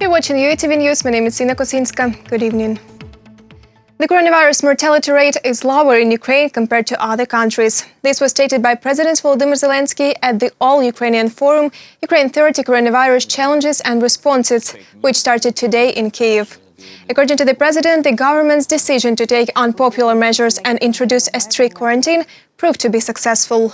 You're watching UATV News. My name is Ina Kosinska. Good evening. The coronavirus mortality rate is lower in Ukraine compared to other countries. This was stated by President Volodymyr Zelenskyy at the All-Ukrainian Forum, Ukraine 30 Coronavirus Challenges and Responses, which started today in Kyiv. According to the president, the government's decision to take unpopular measures and introduce a strict quarantine proved to be successful.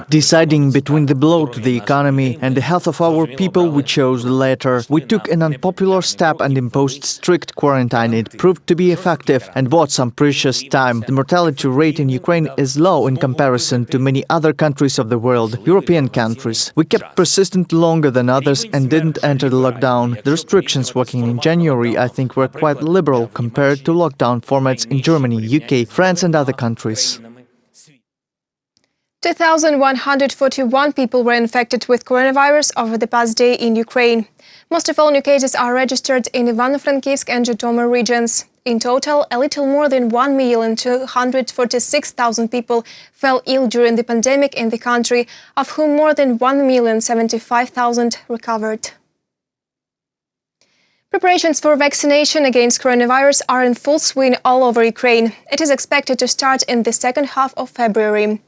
Deciding between the blow to the economy and the health of our people, we chose the latter. We took an unpopular step and imposed strict quarantine. It proved to be effective and bought some precious time. The mortality rate in Ukraine is low in comparison to many other countries of the world, European countries. We kept persistent longer than others and didn't enter the lockdown. The restrictions working in January, I think, were quite liberal compared to lockdown formats in Germany, UK, France and other countries. 2,141 people were infected with coronavirus over the past day in Ukraine. Most of all new cases are registered in Ivano-Frankivsk and Zhytomyr regions. In total, a little more than 1,246,000 people fell ill during the pandemic in the country, of whom more than 1,075,000 recovered. Preparations for vaccination against coronavirus are in full swing all over Ukraine. It is expected to start in the second half of February.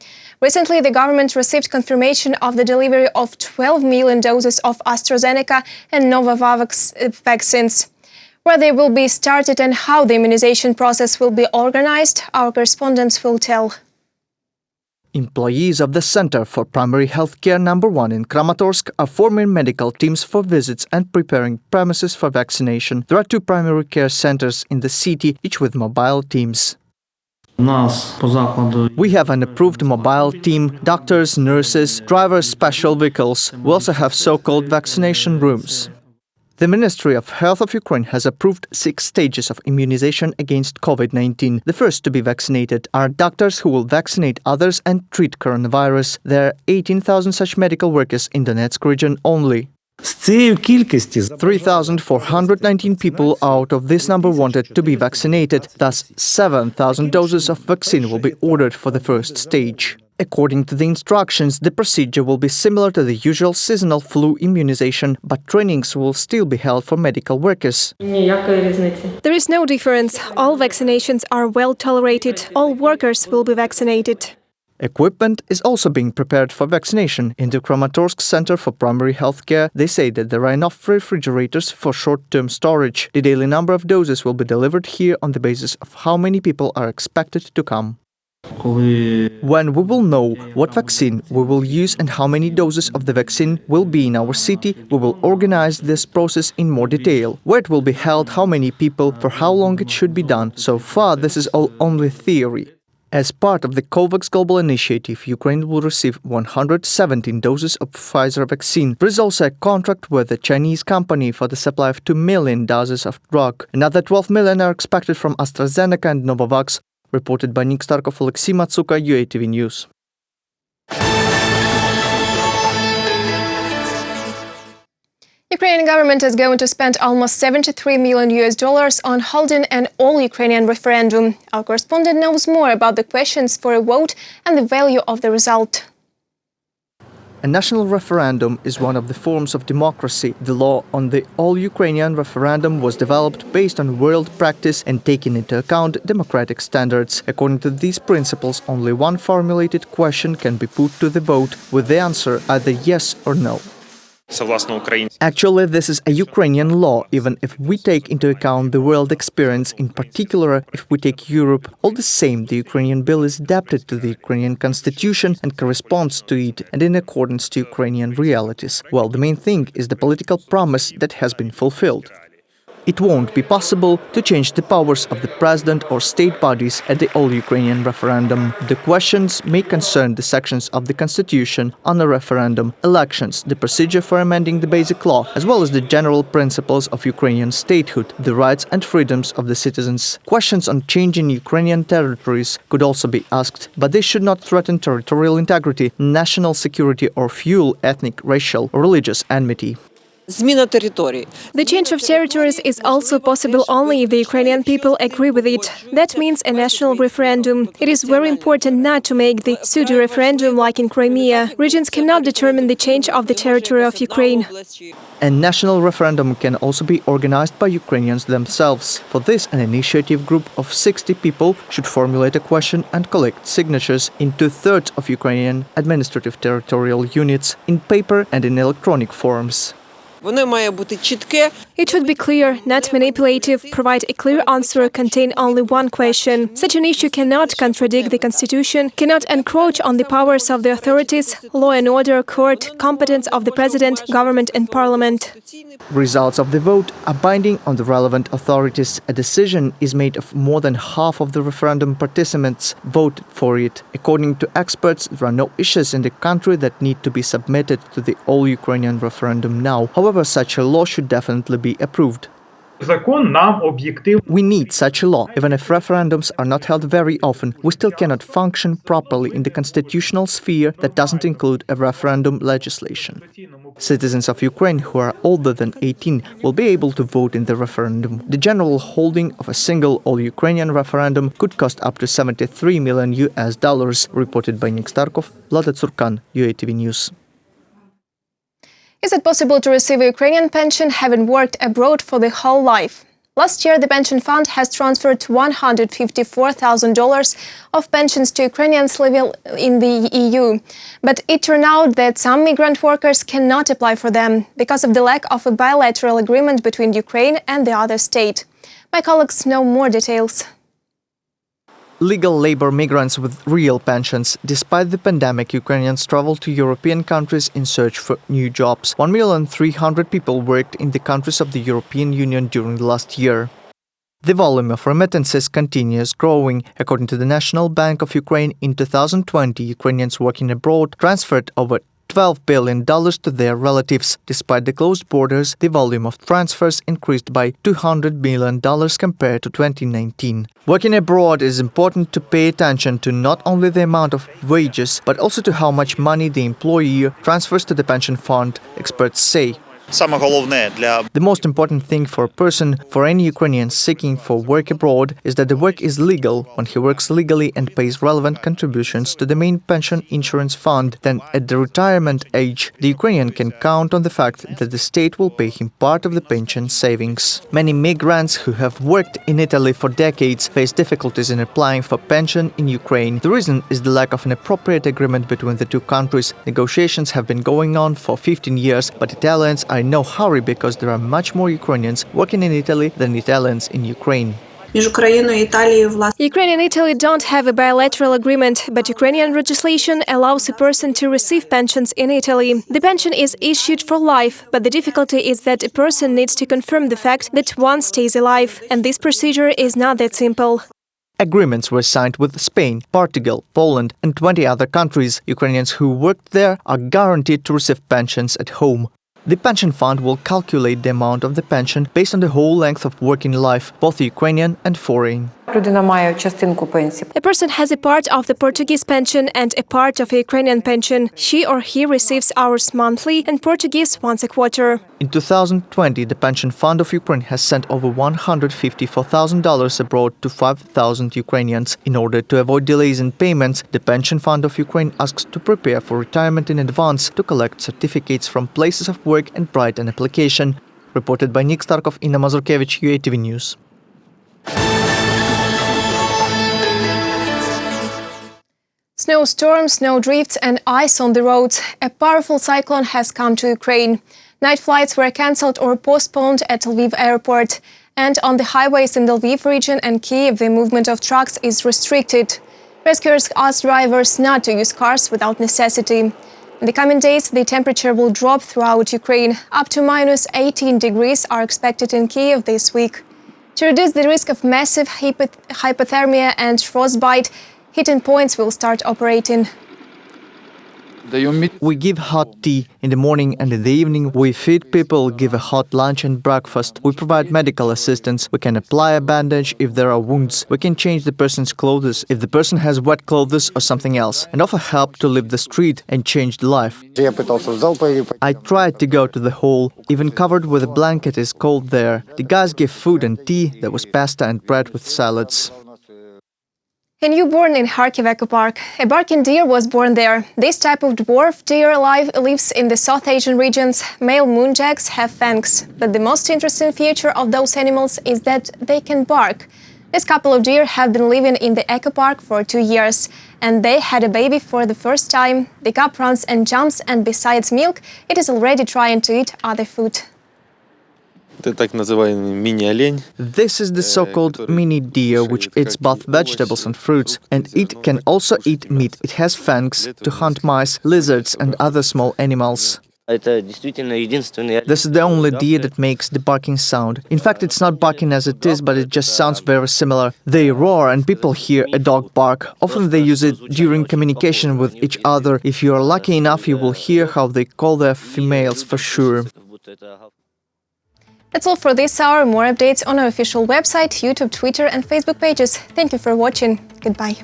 Recently, the government received confirmation of the delivery of 12 million doses of AstraZeneca and Novavax vaccines. Where they will be started and how the immunization process will be organized, our correspondents will tell. Employees of the Center for Primary Healthcare No. 1 in Kramatorsk are forming medical teams for visits and preparing premises for vaccination. There are 2 primary care centers in the city, each with mobile teams. We have an approved mobile team, doctors, nurses, drivers, special vehicles. We also have so-called vaccination rooms. The Ministry of Health of Ukraine has approved 6 stages of immunization against COVID-19. The first to be vaccinated are doctors who will vaccinate others and treat coronavirus. There are 18,000 such medical workers in Donetsk region only. 3,419 people out of this number wanted to be vaccinated, thus 7,000 doses of vaccine will be ordered for the first stage. According to the instructions, the procedure will be similar to the usual seasonal flu immunization, but trainings will still be held for medical workers. There is no difference. All vaccinations are well tolerated. All workers will be vaccinated. Equipment is also being prepared for vaccination. In the Kramatorsk Center for Primary Healthcare, they say that there are enough refrigerators for short-term storage. The daily number of doses will be delivered here on the basis of how many people are expected to come. When we will know what vaccine we will use and how many doses of the vaccine will be in our city, we will organize this process in more detail. Where it will be held, how many people, for how long it should be done. So far, this is all only theory. As part of the COVAX global initiative, Ukraine will receive 117 doses of Pfizer vaccine. There is also a contract with a Chinese company for the supply of 2 million doses of drug. Another 12 million are expected from AstraZeneca and Novavax, reported by Nick Starkov, Alexey Matsuka, UATV News. Ukrainian government is going to spend almost $73 million on holding an all-Ukrainian referendum. Our correspondent knows more about the questions for a vote and the value of the result. A national referendum is one of the forms of democracy. The law on the all-Ukrainian referendum was developed based on world practice and taking into account democratic standards. According to these principles, only one formulated question can be put to the vote, with the answer either yes or no. Actually, this is a Ukrainian law, even if we take into account the world experience, in particular if we take Europe. All the same, the Ukrainian bill is adapted to the Ukrainian constitution and corresponds to it and in accordance to Ukrainian realities. Well, the main thing is the political promise that has been fulfilled. It won't be possible to change the powers of the president or state bodies at the all-Ukrainian referendum. The questions may concern the sections of the constitution on the referendum, elections, the procedure for amending the basic law, as well as the general principles of Ukrainian statehood, the rights and freedoms of the citizens. Questions on changing Ukrainian territories could also be asked, but they should not threaten territorial integrity, national security or fuel ethnic, racial or religious enmity. Зміна території. The change of territories is also possible only if the Ukrainian people agree with it. That means a national referendum. It is very important not to make the pseudo-referendum like in Crimea. Regions cannot determine the change of the territory of Ukraine. A national referendum can also be organized by Ukrainians themselves. For this, an initiative group of 60 people should formulate a question and collect signatures in 2/3 of Ukrainian administrative territorial units, in paper and in electronic forms. Воно має бути чітке. It should be clear, not manipulative, provide a clear answer, contain only one question. Such an issue cannot contradict the constitution, cannot encroach on the powers of the authorities, law and order, court, competence of the president, government and parliament. Results of the vote are binding on the relevant authorities. A decision is made if more than half of the referendum participants vote for it. According to experts, there are no issues in the country that need to be submitted to the all-Ukrainian referendum now. However, such a law should definitely be approved. We need such a law. Even if referendums are not held very often, we still cannot function properly in the constitutional sphere that doesn't include a referendum legislation. Citizens of Ukraine who are older than 18 will be able to vote in the referendum. The general holding of a single all-Ukrainian referendum could cost up to $73 million, reported by Nick Starkov, Vlada Tsurkan, UATV News. Is it possible to receive a Ukrainian pension having worked abroad for the whole life? Last year, the pension fund has transferred $154,000 of pensions to Ukrainians living in the EU. But it turned out that some migrant workers cannot apply for them because of the lack of a bilateral agreement between Ukraine and the other state. My colleagues know more details. Legal labor migrants with real pensions. Despite the pandemic, Ukrainians travel to European countries in search for new jobs. 1,300,000 people worked in the countries of the European Union during the last year. The volume of remittances continues growing. According to the National Bank of Ukraine, in 2020, Ukrainians working abroad transferred over $12 billion to their relatives. Despite the closed borders, the volume of transfers increased by $200 million compared to 2019. Working abroad is important to pay attention to not only the amount of wages, but also to how much money the employer transfers to the pension fund, experts say. The most important thing for a person, for any Ukrainian seeking for work abroad, is that the work is legal. When he works legally and pays relevant contributions to the main pension insurance fund, then at the retirement age, the Ukrainian can count on the fact that the state will pay him part of the pension savings. Many migrants who have worked in Italy for decades face difficulties in applying for pension in Ukraine. The reason is the lack of an appropriate agreement between the two countries. Negotiations have been going on for 15 years, but Italians are in no hurry because there are much more Ukrainians working in Italy than Italians in Ukraine. Ukraine and Italy don't have a bilateral agreement, but Ukrainian legislation allows a person to receive pensions in Italy. The pension is issued for life, but the difficulty is that a person needs to confirm the fact that one stays alive, and this procedure is not that simple. Agreements were signed with Spain, Portugal, Poland and 20 other countries. Ukrainians who worked there are guaranteed to receive pensions at home. The pension fund will calculate the amount of the pension based on the whole length of working life, both Ukrainian and foreign. A person has a part of the Portuguese pension and a part of a Ukrainian pension. She or he receives ours monthly and Portuguese once a quarter. In 2020, the pension fund of Ukraine has sent over $154,000 abroad to 5,000 Ukrainians. In order to avoid delays in payments, the pension fund of Ukraine asks to prepare for retirement in advance, to collect certificates from places of work and write an application. Reported by Nick Starkov, Inna Mazurkevich, UATV News. Snowstorm, snowdrifts and ice on the roads. A powerful cyclone has come to Ukraine. Night flights were cancelled or postponed at Lviv airport. And on the highways in the Lviv region and Kyiv, the movement of trucks is restricted. Rescuers ask drivers not to use cars without necessity. In the coming days, the temperature will drop throughout Ukraine. Up to minus 18 degrees are expected in Kyiv this week. To reduce the risk of massive hypothermia and frostbite, heating points will start operating. We give hot tea in the morning, and in the evening we feed people, give a hot lunch and breakfast. We provide medical assistance. We can apply a bandage if there are wounds. We can change the person's clothes if the person has wet clothes or something else, and offer help to leave the street and change the life. I tried to go to the hall, even covered with a blanket is cold there. The guys give food and tea. There was pasta and bread with salads. A newborn in Kharkiv Eco Park. A barking deer was born there. This type of dwarf deer lives in the South Asian regions. Male moonjacks have fangs. But the most interesting feature of those animals is that they can bark. This couple of deer have been living in the Eco Park for 2 years. And they had a baby for the first time. The cub runs and jumps, and besides milk, it is already trying to eat other food. This is the so-called mini deer, which eats both vegetables and fruits, and it can also eat meat. It has fangs to hunt mice, lizards and other small animals. This is the only deer that makes the barking sound. In fact, it's not barking as it is, but it just sounds very similar. They roar and people hear a dog bark. Often they use it during communication with each other. If you are lucky enough, you will hear how they call their females for sure. That's all for this hour. More updates on our official website, YouTube, Twitter and Facebook pages. Thank you for watching. Goodbye.